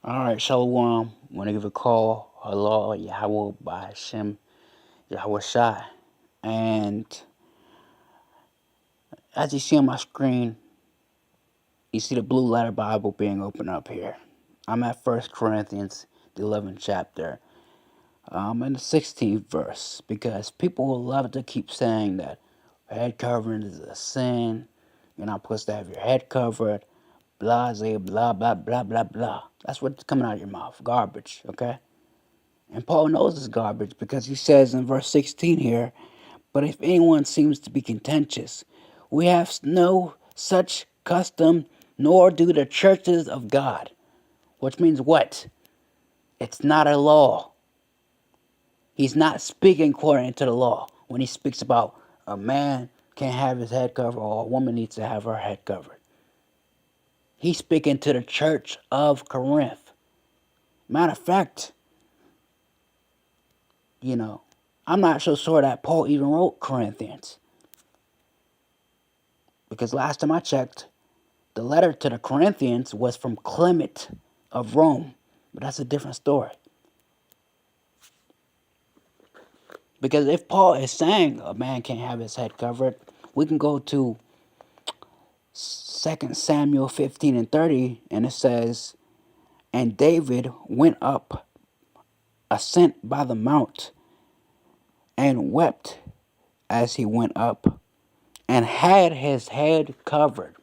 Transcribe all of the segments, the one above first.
Alright, Shalom. Want to give a call. Allah, Yahweh, by Hashem, Yahweh Shai. And as you see on my screen, you see the blue letter Bible being opened up here. I'm at 1 Corinthians, the 11th chapter, and the 16th verse, because people will love to keep saying that head covering is a sin. You're not supposed to have your head covered, blah, blah, blah, blah, blah, blah. That's what's coming out of your mouth. Garbage, okay? And Paul knows it's garbage because he says in verse 16 here, but if anyone seems to be contentious, we have no such custom, nor do the churches of God. Which means what? It's not a law. He's not speaking according to the law when he speaks about a man can't have his head covered or a woman needs to have her head covered. He's speaking to the church of Corinth. Matter of fact, I'm not so sure that Paul even wrote Corinthians. Because last time I checked, the letter to the Corinthians was from Clement of Rome. But that's a different story. Because if Paul is saying a man can't have his head covered, we can go to 2 Samuel 15 and 30, and it says, and David went up ascent by the mount, and wept as he went up, and had his head covered.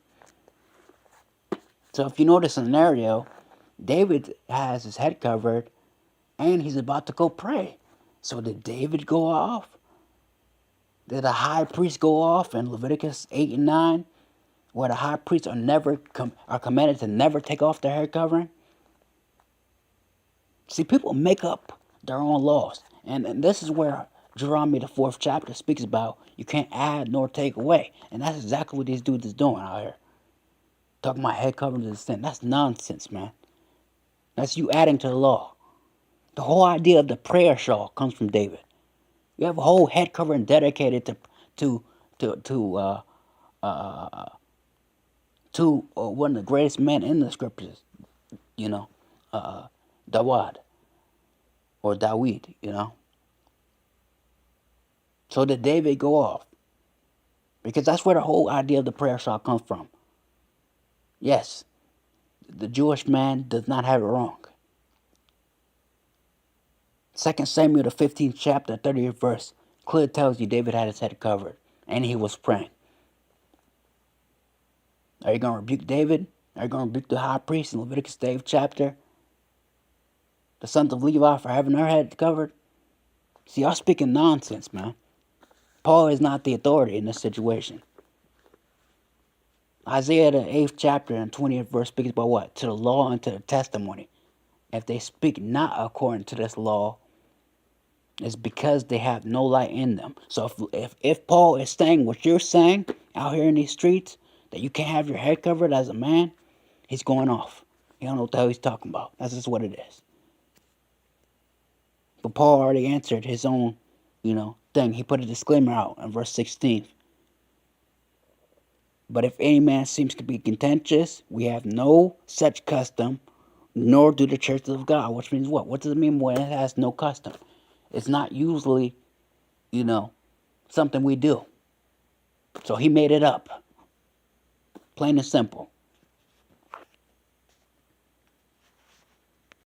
So if you know the scenario, David has his head covered, and he's about to go pray. So did David go off? Did the high priest go off in Leviticus 8 and 9, where the high priests are commanded to never take off their head covering? See, people make up their own laws. And this is where Deuteronomy, the 4th chapter, speaks about you can't add nor take away. And that's exactly what these dudes is doing out here. Talking about head coverings is sin. That's nonsense, man. That's you adding to the law. The whole idea of the prayer shawl comes from David. You have a whole head covering dedicated to one of the greatest men in the scriptures, Dawid, or Dawid, So did David go off? Because that's where the whole idea of the prayer shawl comes from. Yes, the Jewish man does not have it wrong. 2 Samuel, the 15th chapter, 30th verse, clearly tells you David had his head covered, and he was praying. Are you going to rebuke David? Are you going to rebuke the high priest in Leviticus 8th chapter? The sons of Levi for having their head covered? See, y'all speaking nonsense, man. Paul is not the authority in this situation. Isaiah, the 8th chapter and 20th verse speaks about what? To the law and to the testimony. If they speak not according to this law, it's because they have no light in them. So if Paul is saying what you're saying out here in these streets, that you can't have your head covered as a man, he's going off. He don't know what the hell he's talking about. That's just what it is. But Paul already answered his own, thing. He put a disclaimer out in verse 16. But if any man seems to be contentious, we have no such custom, nor do the churches of God. Which means what? What does it mean when it has no custom? It's not usually, something we do. So he made it up. Plain and simple.